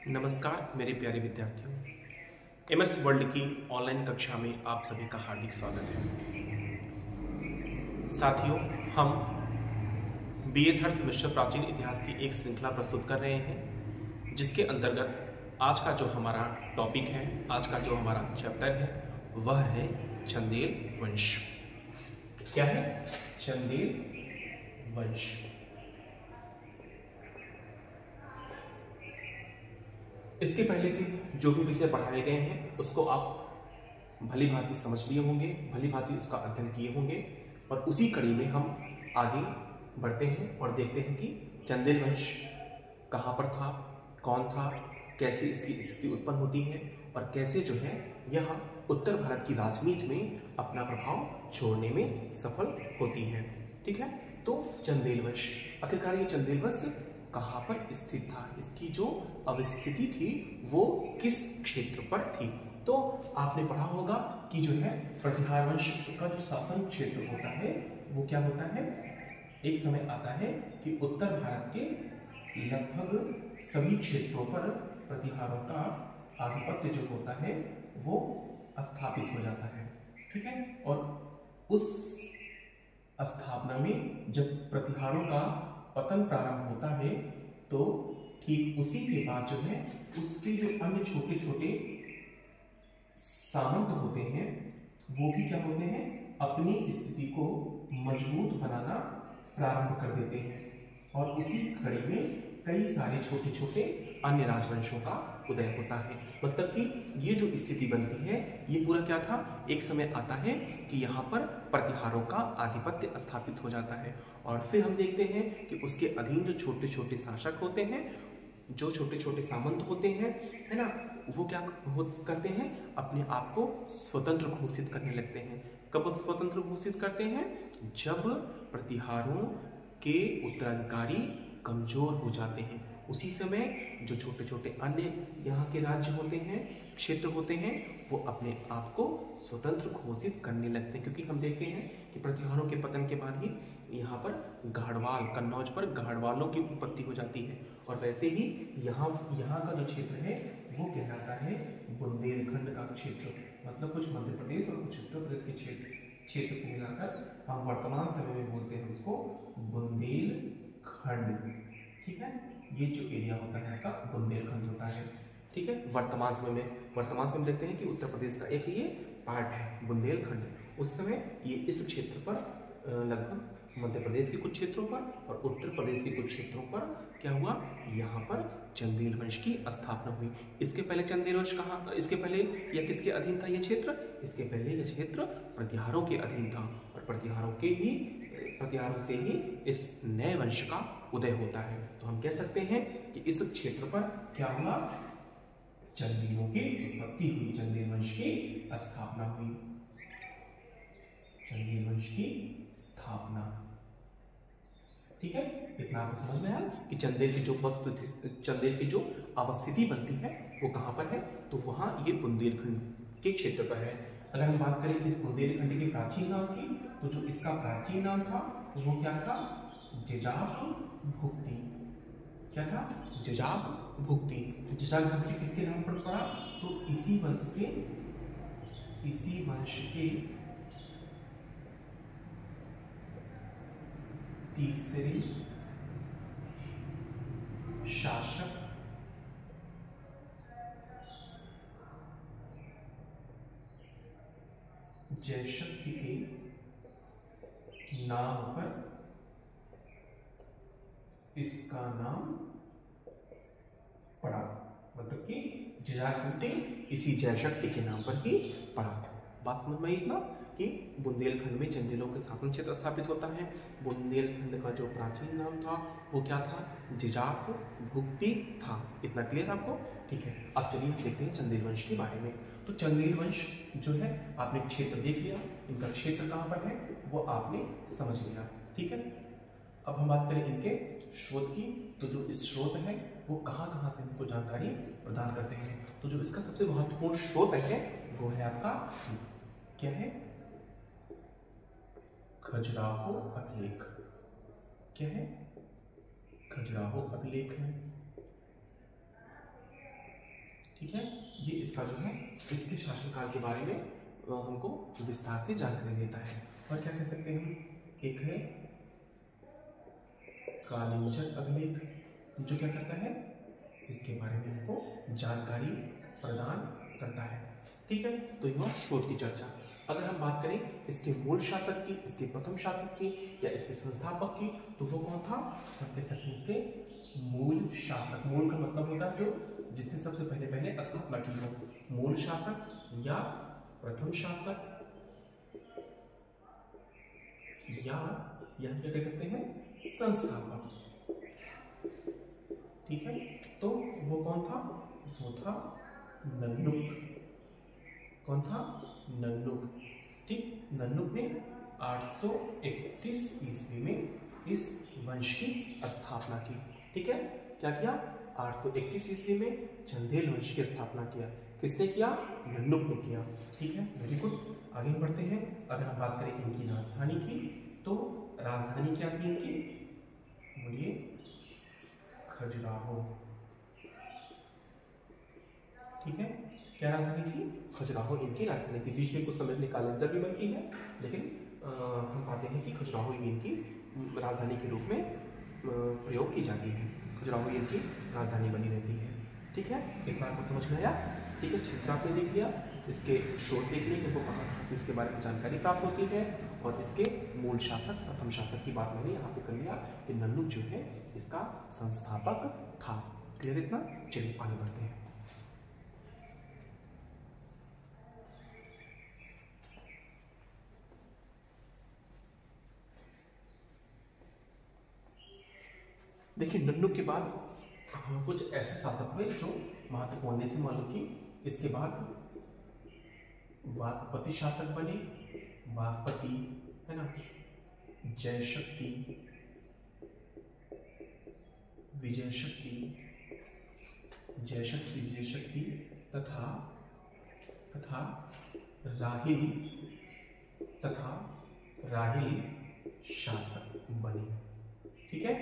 नमस्कार मेरे प्यारे विद्यार्थियों, एमएस वर्ल्ड की ऑनलाइन कक्षा में आप सभी का हार्दिक स्वागत है। साथियों, हम बीए थर्ड सेमेस्टर प्राचीन इतिहास की एक श्रृंखला प्रस्तुत कर रहे हैं, जिसके अंतर्गत आज का जो हमारा टॉपिक है, आज का जो हमारा चैप्टर है, वह है चंदेल वंश। क्या है? चंदेल वंश। इसके पहले के जो भी विषय पढ़ाए गए हैं उसको आप भली भांति समझ लिए होंगे, भली भांति उसका अध्ययन किए होंगे, और उसी कड़ी में हम आगे बढ़ते हैं और देखते हैं कि चंदेल वंश कहाँ पर था, कौन था, कैसे इसकी स्थिति उत्पन्न होती है और कैसे जो है यह उत्तर भारत की राजनीति में अपना प्रभाव छोड़ने में सफल होती है। ठीक है, तो चंदेल वंश, आखिरकार ये चंदेल वंश कहाँ पर स्थित था, इसकी जो अवस्थिति थी वो किस क्षेत्र पर थी। तो आपने पढ़ा होगा कि जो है प्रतिहार वंश का जो शासन क्षेत्र होता है वो क्या होता है, एक समय आता है कि उत्तर भारत के लगभग सभी क्षेत्रों पर प्रतिहारों का आधिपत्य जो होता है वो स्थापित हो जाता है। ठीक है, और उस स्थापना में जब प्रतिहारों का पतन प्रारंभ होता है तो ठीक उसी के बाद जो है उसके जो अन्य छोटे छोटे सामंत होते हैं वो भी क्या होते हैं, अपनी स्थिति को मजबूत बनाना प्रारंभ कर देते हैं, और उसी कड़ी में कई सारे छोटे छोटे अन्य राजवंशों का उदय होता है। मतलब कि ये जो स्थिति बनती है ये पूरा क्या था, एक समय आता है कि यहाँ पर प्रतिहारों का आधिपत्य स्थापित हो जाता है, और फिर हम देखते हैं कि उसके अधीन जो छोटे छोटे शासक होते हैं, जो छोटे छोटे सामंत होते हैं, है ना, वो क्या करते हैं, अपने आप को स्वतंत्र घोषित करने लगते हैं। कब स्वतंत्र घोषित करते हैं? जब प्रतिहारों के उत्तराधिकारी कमजोर हो जाते हैं। उसी समय जो छोटे छोटे अन्य यहाँ के राज्य होते हैं, क्षेत्र होते हैं, वो अपने आप को स्वतंत्र घोषित करने लगते हैं, क्योंकि हम देखते हैं कि प्रतिहारों के पतन के बाद ही यहाँ पर गढ़वाल, कन्नौज पर गढ़वालों की उत्पत्ति हो जाती है, और वैसे ही यहाँ का जो क्षेत्र है वो कहलाता है बुंदेलखंड का क्षेत्र। मतलब कुछ मध्य प्रदेश और कुछ उत्तर प्रदेश के क्षेत्र को मिलाकर हम वर्तमान समय में बोलते हैं उसको बुंदेलखंड। ठीक है, ये जो एरिया होता है आपका बुंदेलखंड होता है। ठीक है, वर्तमान समय में देखते हैं कि उत्तर प्रदेश का एक ये पार्ट है बुंदेलखंड। उस समय ये इस क्षेत्र पर लगभग मध्य प्रदेश के कुछ क्षेत्रों पर और उत्तर प्रदेश के कुछ क्षेत्रों पर क्या हुआ, यहाँ पर चंदेल वंश की स्थापना हुई। इसके पहले चंदेल वंश कहाँ, इसके पहले यह किसके अधीन था ये क्षेत्र? इसके पहले यह क्षेत्र प्रतिहारों के अधीन था, और प्रतिहारों से ही इस नए वंश का उदय होता है। तो हम कह सकते हैं कि इस क्षेत्र पर क्या हुआ, चंदेलों की उत्पत्ति हुई, चंदेल वंश की स्थापना हुई, चंदेल वंश की स्थापना। ठीक है, इतना आपको समझ में आया कि चंदेल की जो अवस्थिति बनती है वो कहां पर है, तो वहां ये बुंदेलखंड के क्षेत्र पर है। अगर हम बात करें इस बुंदेलखंड के प्राचीन नाम की, तो जो इसका प्राचीन नाम था वो क्या था, जजाक भुक्ति। क्या था? जजाक भुक्ति। जजाक भुक्ति किसके नाम पर पड़ा? तो इसी वंश के तीसरे शासक जयशक्ति के नाम पर इसका नाम पड़ा। मतलब कि जजाक इसी जयशक्ति के नाम पर ही पड़ा। बात समझ में आई इतना कि बुंदेलखंड में चंदेलों के शासन क्षेत्र स्थापित होता है। बुंदेलखंड का जो प्राचीन नाम था वो क्या था, जजाक भुक्ति था। इतना क्लियर आपको? ठीक है, अब चलिए देखते हैं चंदेल वंश के बारे में। तो चंदेल वंश जो है आपने क्षेत्र देख लिया, इनका क्षेत्र कहाँ पर है वो आपने समझ लिया। ठीक है, अब हम बात करें इनके स्रोत की, तो जो इस स्रोत है वो कहाँ कहाँ से हमको जानकारी प्रदान करते हैं। तो जो इसका सबसे महत्वपूर्ण स्रोत है वो है आपका क्या है, खजुराहो अभिलेख। क्या है? खजुराहो अभिलेख है। ये इसका जो है इसके शासनकाल के बारे में हमको विस्तार से जानकारी देता है। और क्या कह सकते हैं हम, एक है कालिंजर अभिलेख, जो क्या करता है, इसके बारे में हमको जानकारी प्रदान करता है। ठीक है, तो यह हुआ शोध की चर्चा। अगर हम बात करें इसके मूल शासक की, इसके प्रथम शासक की या इसके संस्थापक की, तो वो कौन था, हम कह सकते हैं इसके मूल शासक। मूल का मतलब होता है जो जिसने सबसे पहले स्थापना की हो। मूल शासक या प्रथम शासक या क्या कह सकते हैं, संस्थापक। ठीक है, तो वो कौन था, वो था नन्नुक। कौन था, नन्नुक। ठीक, नन्नुक ने 831 ईस्वी में इस वंश की स्थापना की। ठीक है, क्या किया, 831 ईस्वी में चंदेल वंश की स्थापना किया। किसने किया, नन्नुक ने किया। ठीक है, वेरी गुड। आगे बढ़ते हैं। अगर हम बात करें इनकी राजधानी की, तो राजधानी क्या थी इनकी, बोलिए, खजुराहो। ठीक है, क्या राजधानी थी, खजुराहो इनकी राजधानी थी। बीच में कुछ समय के लिए कालिंजर भी बनती है, लेकिन हम पाते हैं कि खजुराहो ही इनकी राजधानी के रूप में प्रयोग की जाती है। खजुराहो इनकी राजधानी बनी रहती है। ठीक है, एक बार को समझ में आया। ठीक है, क्षेत्र आपने देख लिया, इसके स्रोत देख लिए, इनको कहाँ से इसके बारे में जानकारी प्राप्त होती है, और इसके मूल शासक, प्रथम शासक की बात मैंने यहाँ पे कर लिया कि नन्नुक जो है इसका संस्थापक था। क्लियर इतना, चलिए आगे बढ़ते हैं। देखिए, नन्नुक के बाद कुछ ऐसे शासक हुए जो महत्वपूर्ण से मालूम की। इसके बाद वाकपति शासक बने। वाकपति है ना, जयशक्ति, विजयशक्ति, जयशक्ति, विजयशक्ति तथा राहिल शासक बने। ठीक है,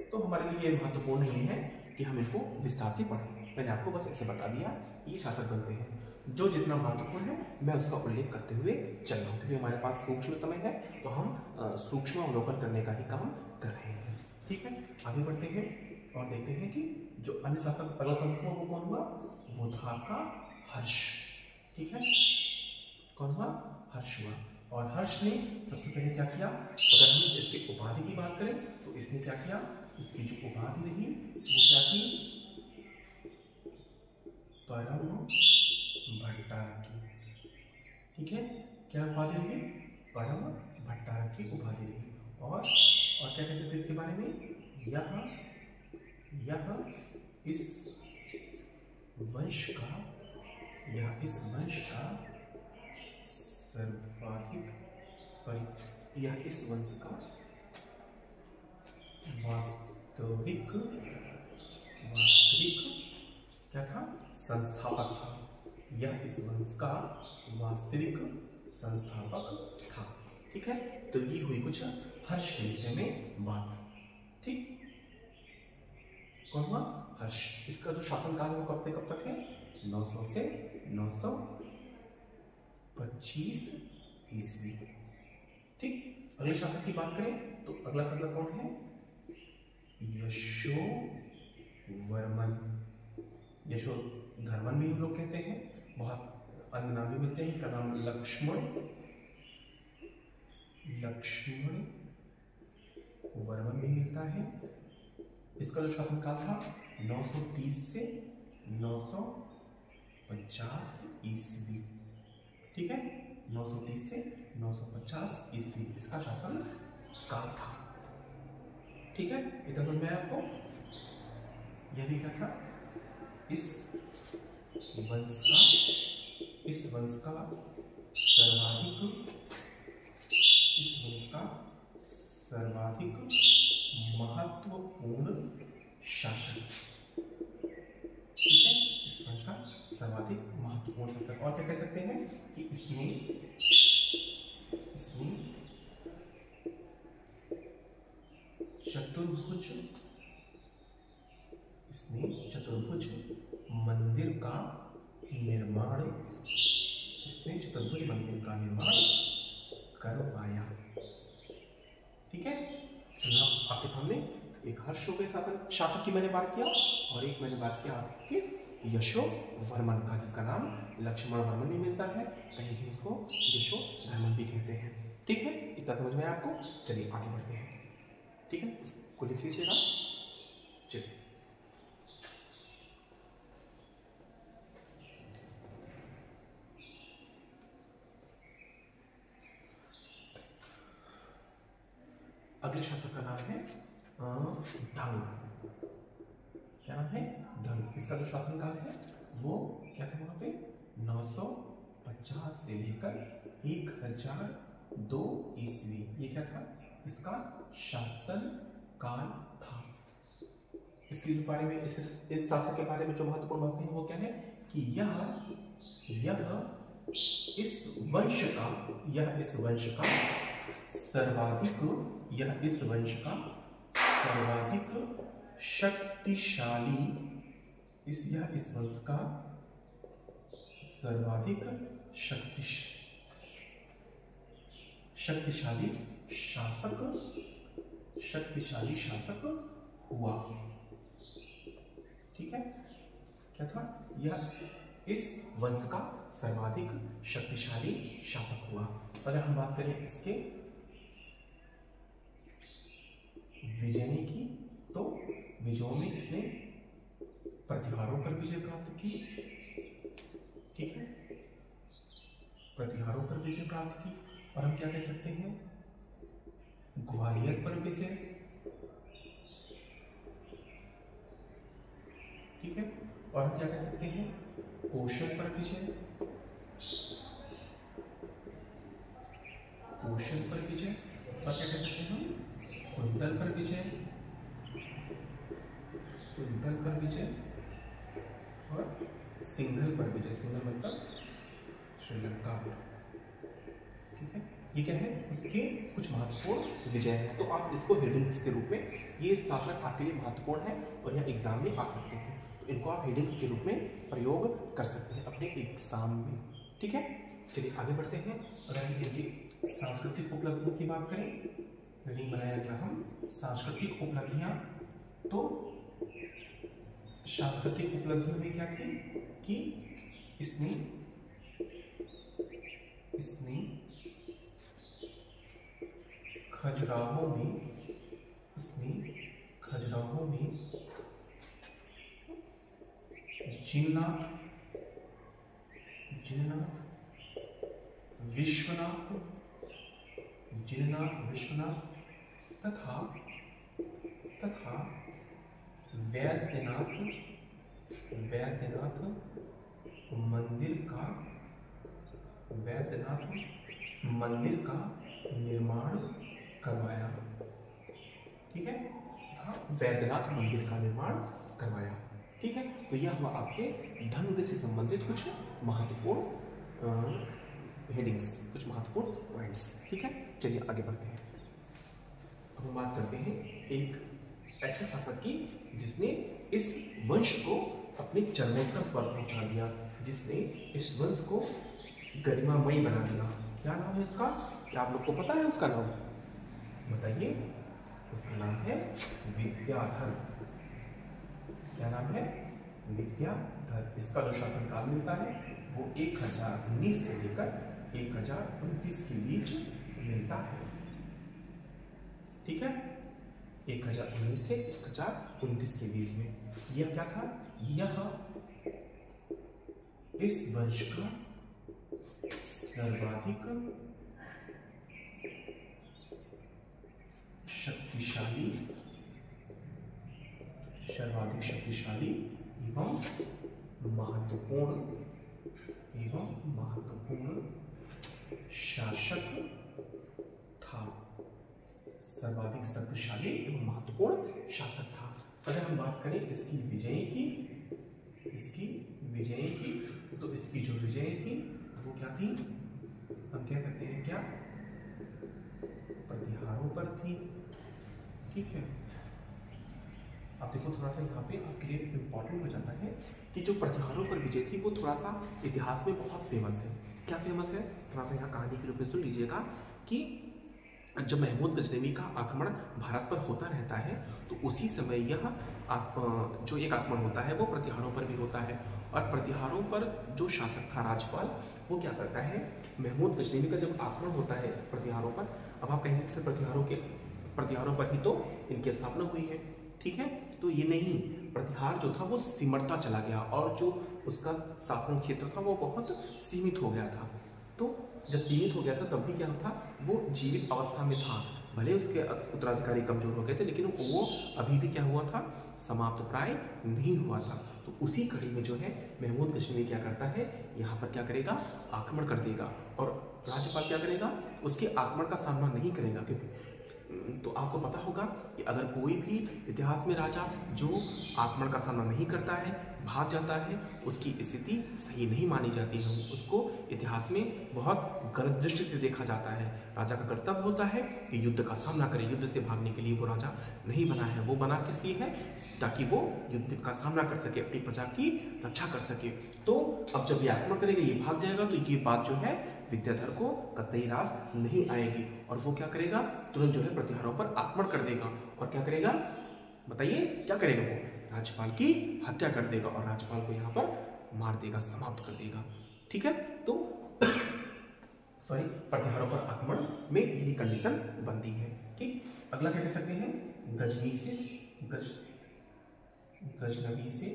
तो हमारे लिए ये महत्वपूर्ण नहीं है कि हम इनको विस्तार से पढ़ें। मैंने आपको बस ऐसे बता दिया ये शासक बनते हैं। जो जितना महत्वपूर्ण है मैं उसका उल्लेख करते हुए चल रहा हूँ, क्योंकि हमारे पास सूक्ष्म समय है, तो हम सूक्ष्म अवलोकन करने का ही काम कर रहे हैं। ठीक है, आगे बढ़ते हैं और देखते हैं कि जो अन्य शासक, अगला शासक हुआ वो कौन हुआ, वो था आपका हर्ष। ठीक है, कौन हुआ, हर्ष हुआ। और हर्ष ने सबसे पहले क्या किया, अगर हम इसके उपाधि की बात करें तो इसने क्या किया, इसकी जो उपाधि रही वो क्या थी, परम भट्टारकी। ठीक है, क्या उपाधि रही, परम भट्टारकी उपाधि रही। और क्या कह सकते इसके बारे में, यह इस वंश का सर्वाधिक, यह इस वंश का वास्तविक क्या था, संस्थापक था। यह इस वंश का वास्तविक संस्थापक था। ठीक है, तो ये हुई कुछ हर्ष के विषय में बात। ठीक, कौन हुआ, हर्ष। इसका जो शासनकाल है वो कब से कब तक है, 900 से 925 ईस्वी। ठीक, अगले शासक की बात करें तो अगला शासक कौन है, यशोवर्मन। यशोधर्मन भी हम लोग कहते हैं, बहुत अन्य नाम भी मिलते हैं। इनका नाम लक्ष्मण वर्मन भी मिलता है। इसका जो शासनकाल था 930 से 950 ईस्वी। ठीक है, 930 से 950 ईस्वी इसका शासन काल था। ठीक है, इतना समझ में आया आपको। यह भी क्या था, इस वंश का सर्वाधिक महत्वपूर्ण शासक। ठीक है, इस वंश का सर्वाधिक महत्वपूर्ण शासक। और क्या कह सकते हैं कि इसने चतुर्भुज इसने चतुर्भुज मंदिर का निर्माण, इसने चतुर्भुज मंदिर का निर्माण करवाया। ठीक है, तो यहाँ आपके सामने एक हर्षवर्धन शासक शासक की मैंने बात किया और एक मैंने बात किया आपके यशोवर्मन का, जिसका नाम लक्ष्मण वर्मन भी मिलता है, कहीं कहीं इसको यशोधर्मन भी कहते हैं। ठीक है, इतना समझ में आया आपको? चलिए आगे बढ़ते हैं। ठीक है, इसको लिख लीजिएगा। चलिए अगले शासक का नाम है धन। क्या नाम है? धन। इसका जो शासनकाल है वो क्या था वहां पे? 950 से लेकर 1002 ईस्वी, ये क्या था? इसका शासन काल था। इसके बारे में, इस शासक के बारे में जो महत्वपूर्ण बातें हैं वो क्या है कि इस वंश का सर्वाधिक शक्तिशाली, इस वंश का सर्वाधिक शक्तिशाली शासक हुआ। ठीक है, क्या था? यह इस वंश का सर्वाधिक शक्तिशाली शासक हुआ। अगर हम बात करें इसके विजय की, तो विजयों में इसने प्रतिहारों पर विजय प्राप्त की। ठीक है, प्रतिहारों पर विजय प्राप्त की। और हम क्या कह सकते हैं? ग्वालियर पर विजय। ठीक है, और हम क्या कह सकते हैं? कौशल पर विजय, और क्या कह सकते हैं हम? कुंतल पर विजय, और सिंघल पर विजय। सिंघल मतलब श्रीलंका पर। ठीक है, ये क्या है? उसके कुछ महत्वपूर्ण विजय है। तो आप इसको हेडिंग्स के रूप में, ये शासक आपके लिए महत्वपूर्ण है और यह एग्जाम में आ सकते हैं, तो इनको आप हेडिंग्स के रूप में प्रयोग कर सकते हैं अपने एग्जाम में। ठीक है, चलिए आगे बढ़ते हैं। अगर इनकी सांस्कृतिक उपलब्धियों की बात करें, हेडिंग बनाया गया हम सांस्कृतिक उपलब्धियां। तो सांस्कृतिक उपलब्धियों में क्या थी कि इसने खजुराहो में जिननाथ विश्वनाथ तथा वैद्यनाथ मंदिर का निर्माण करवाया। ठीक है, वैद्यनाथ मंदिर का निर्माण करवाया। ठीक है, तो यह हुआ आपके धन से संबंधित कुछ महत्वपूर्ण हेडिंग्स, कुछ महत्वपूर्ण पॉइंट्स। ठीक है, चलिए आगे बढ़ते हैं। अब हम बात करते हैं एक ऐसे शासक की जिसने इस वंश को अपने चरमोत्कर्ष पर पहुंचा दिया, जिसने इस वंश को गरिमामयी बना दिया। क्या नाम है उसका? क्या आप लोग को पता है उसका नाम? बताइए। उसका नाम है विद्याधर। क्या नाम है? विद्याधर। इसका जो शासनकाल मिलता है वो 1019 से लेकर 1029 के बीच मिलता है। ठीक है, 1019 से 1029 के बीच में। यह क्या था? यह इस वंश का सर्वाधिक शक्तिशाली एवं महत्वपूर्ण शासक था। सर्वाधिक शक्तिशाली एवं महत्वपूर्ण शासक था। अगर हम बात करें इसकी विजय की, तो इसकी जो विजय थी वो क्या थी? हम कह सकते हैं क्या? प्रतिहारों पर थी। ठीक है, अब देखो थोड़ा सा यहाँ पे आपके लिए इम्पोर्टेंट हो जाता है कि जो प्रतिहारों पर विजय थी वो थोड़ा सा इतिहास में बहुत फेमस है। क्या फेमस है, थोड़ा सा यहाँ कहानी के रूप में सुन लीजिएगा कि जब महमूद गजनवी का आक्रमण भारत पर होता रहता है तो उसी समय यह जो एक आक्रमण होता है वो प्रतिहारों पर भी होता है। और प्रतिहारों पर जो शासक था राजपाल, वो क्या करता है, महमूद गजनवी का जब आक्रमण होता है प्रतिहारों पर, अब आप कहेंगे कि प्रतिहारों पर ही तो इनकी स्थापना हुई है, ठीक है, तो ये नहीं, प्रतिहार जो था वो सिमटता चला गया और जो उसका शासन क्षेत्र था वो बहुत सीमित हो गया था। तो जब सीमित हो गया था तब भी क्या था, वो जीवित अवस्था में था, भले उसके उत्तराधिकारी कमजोर हो गए थे लेकिन वो अभी भी क्या हुआ था, समाप्त प्राय नहीं हुआ था। तो उसी कड़ी में जो है महमूद गजनवी क्या करता है, यहाँ पर क्या करेगा, आक्रमण कर देगा। और राज्यपाल क्या करेगा, उसके आक्रमण का सामना नहीं करेगा, क्योंकि तो आपको पता होगा कि अगर कोई भी इतिहास में राजा जो आक्रमण का सामना नहीं करता है, भाग जाता है, उसकी स्थिति सही नहीं मानी जाती है, उसको इतिहास में बहुत गलत दृष्टि से देखा जाता है। राजा का कर्तव्य होता है कि युद्ध का सामना करे, युद्ध से भागने के लिए वो राजा नहीं बना है, वो बना किस लिए है, ताकि वो युद्ध का सामना कर सके, अपनी प्रजा की रक्षा कर सके। तो अब जब ये आक्रमण करेगा, ये भाग जाएगा, तो ये बात जो है विद्याधर को कतई रास नहीं आएगी और वो क्या करेगा, तुरंत जो है प्रतिहारों पर आक्रमण कर देगा। और क्या करेगा, बताइए क्या करेगा, वो राज्यपाल की हत्या कर देगा और राज्यपाल को यहाँ पर मार देगा, समाप्त कर देगा। ठीक है, तो सॉरी, प्रतिहारों पर आक्रमण में यही कंडीशन बनती है। ठीक, अगला क्या कह सकते हैं, गजनवी से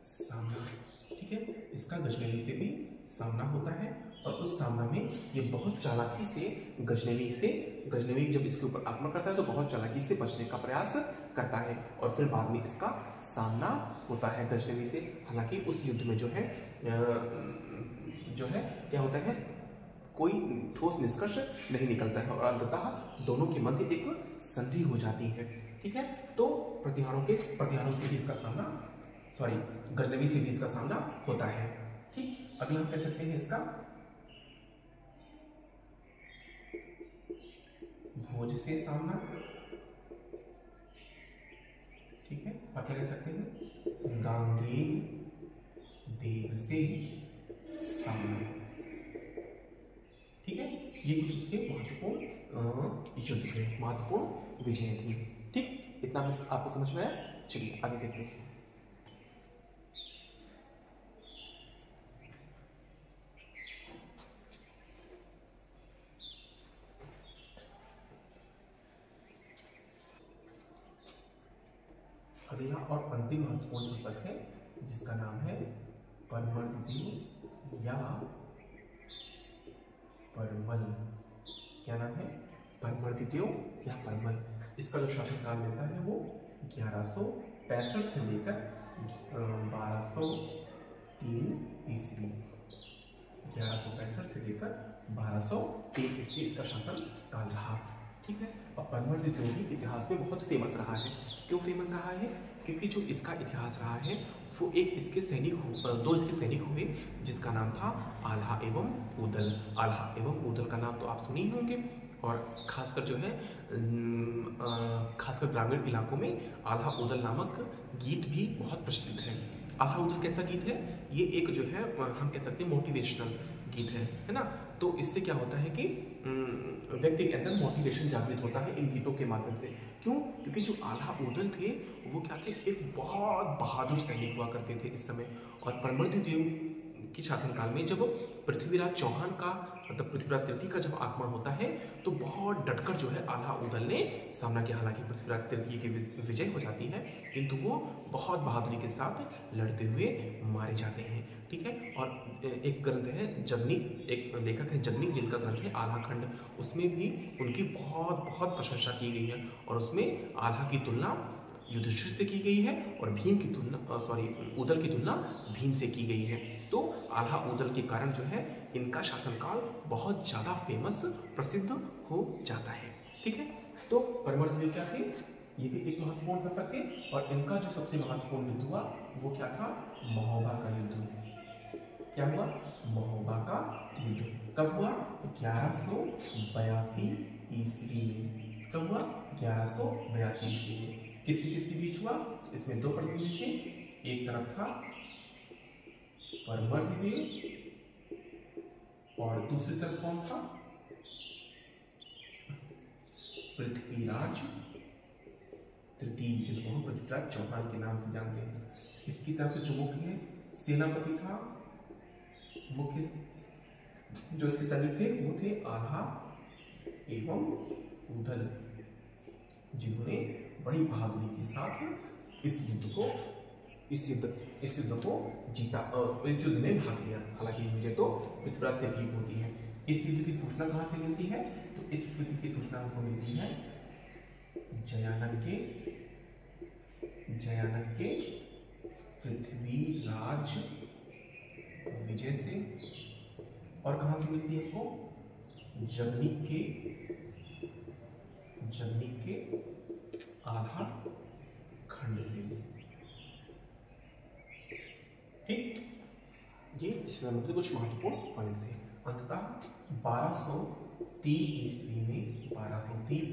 सामना। ठीक है, इसका गजनवी से भी सामना होता है और उस सामना में ये बहुत चालाकी से गजनवी जब इसके ऊपर आक्रमण करता है तो बहुत चालाकी से बचने का प्रयास करता है और फिर बाद में इसका सामना होता है गजनवी से। हालांकि उस युद्ध में जो है क्या होता है, कोई ठोस निष्कर्ष नहीं निकलता है और अंततः दोनों के मध्य एक संधि हो जाती है। ठीक है, तो प्रतिहारों से भी इसका सामना, गजनवी से भी इसका सामना होता है। ठीक, अगला हम कह सकते हैं इसका भोज से सामना। ठीक है, और क्या कह सकते हैं, गांगेय देव से सामना। ठीक है, ये कुछ उसके महत्वपूर्ण विजय थी। ठीक, इतना आपको समझ में आया। चलिए आगे देखते हैं। अगला और अंतिम महत्वपूर्ण शासक है जिसका नाम है परमल द्वितीय या परमल। क्या नाम है, परमल द्वितीय या परमल। इसका जो शासनकाल मिलता है वो 1165 से लेकर 1203 ईस्वी। 1165 से लेकर 1203 ईस्वी इसका शासन काल रहा। ठीक है, और परमल द्वितीय भी इतिहास में बहुत फेमस रहा है। क्यों फेमस रहा है, क्योंकि जो इसका इतिहास रहा है वो दो इसके सैनिक हुए जिसका नाम था आल्हा एवं ऊदल। आल्हा एवं ऊदल का नाम तो आप सुने ही होंगे और खासकर जो है खासकर ग्रामीण इलाकों में आल्हा ऊदल नामक गीत भी बहुत प्रचलित है। आल्हा ऊदल कैसा गीत है, ये एक जो है हम कह सकते हैं मोटिवेशनल गीत है ना। तो इससे क्या होता है कि व्यक्ति के अंदर मोटिवेशन जागृत होता है इन गीतों के माध्यम से। क्यों, क्योंकि जो आल्हा ऊदल थे वो क्या थे, एक बहुत बहादुर सैनिक हुआ करते थे इस समय। और परमल द्वितीय के शासनकाल में जब पृथ्वीराज चौहान का मतलब पृथ्वीराज तृतीय का जब आक्रमण होता है तो बहुत डटकर जो है आल्हा ऊदल ने सामना किया। हालांकि पृथ्वीराज तृतीय की विजय हो जाती है किंतु वो बहुत बहादुरी के साथ लड़ते हुए मारे जाते हैं। ठीक है, और एक ग्रंथ है जगनिक, एक लेखक है जगनिक जिनका ग्रंथ है आल्हा खंड, उसमें भी उनकी बहुत बहुत प्रशंसा की गई है और उसमें आल्हा की तुलना युधिष्ठिर से की गई है और ऊदल की तुलना भीम से की गई है। तो आल्हा ऊदल के कारण जो है इनका शासनकाल बहुत ज़्यादा फेमस प्रसिद्ध हो जाता है। ठीक है, तो परमल द्वितीय क्या थे, ये भी एक महत्वपूर्ण शासक थे और इनका जो सबसे महत्वपूर्ण युद्ध हुआ वो क्या था, महोबा का युद्ध। क्या हुआ, महोबा का युद्ध कब हुआ, 1182 ईस्वी में। कब हुआ, 1182 ईस्वी में। किसके बीच हुआ? इसमें दो प्रतिनिधि थे, एक तरफ था परमर्दिदेव और दूसरी तरफ कौन था? पृथ्वीराज तृतीय, जिसको हम पृथ्वीराज चौहान के नाम से जानते हैं। इसकी तरफ से जो मुख्य सेनापति था, मुख्य जो इसके सैनिक थे वो थे आल्हा एवं उदल, जिन्होंने बड़ी बहादुरी के साथ इस युद्ध को जीता और इस युद्ध में भाग लिया। हालांकि मुझे तो पृथ्वीराज तकलीफ होती है। इस युद्ध की सूचना कहाँ से मिलती है? तो इस युद्ध की सूचना हमको मिलती है जयानन के पृथ्वीराज विजय से, और कहां से मिलती है हमको? जगनिक के आल्हा खंड से। ठीक, ये इस समय के कुछ महत्वपूर्ण पॉइंट थे। अंततः 1203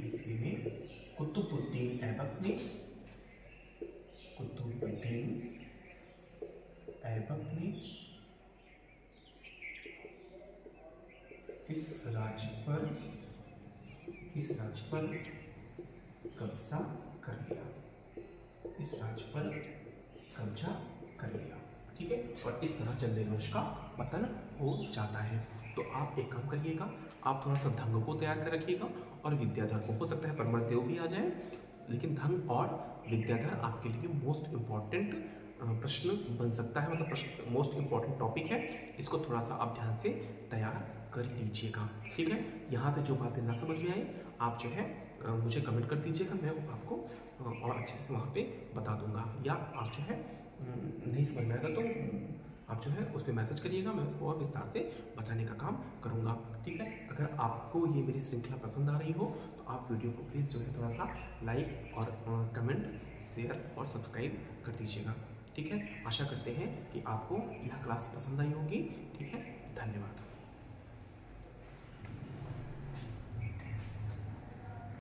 ईस्वी में कुतुबुद्दीन ऐबक ने इस राज्य पर कब्जा कर लिया। ठीक है, और इस तरह चंदेल वंश का पतन हो जाता है। तो आप एक काम करिएगा, आप थोड़ा सा धंग को तैयार कर रखिएगा और विद्याधर को, हो सकता है परमर्देव भी आ जाए, लेकिन धंग और विद्याधर आपके लिए मोस्ट इम्पॉर्टेंट प्रश्न बन सकता है, मतलब मोस्ट इम्पॉर्टेंट टॉपिक है। इसको थोड़ा सा आप ध्यान से तैयार कर लीजिएगा। ठीक है, यहाँ से जो बातें ना समझ में आई आप जो है मुझे कमेंट कर दीजिएगा, मैं आपको और अच्छे से वहाँ पे बता दूंगा, या आप जो है नहीं समझ में आएगा तो आप जो है उस पर मैसेज करिएगा, मैं उसको और विस्तार से बताने का काम करूँगा। ठीक है, अगर आपको ये मेरी श्रृंखला पसंद आ रही हो तो आप वीडियो को प्लीज़ जो है थोड़ा सा लाइक और कमेंट, शेयर और सब्सक्राइब कर दीजिएगा। ठीक है, आशा करते हैं कि आपको यह क्लास पसंद आई होगी। ठीक है, धन्यवाद।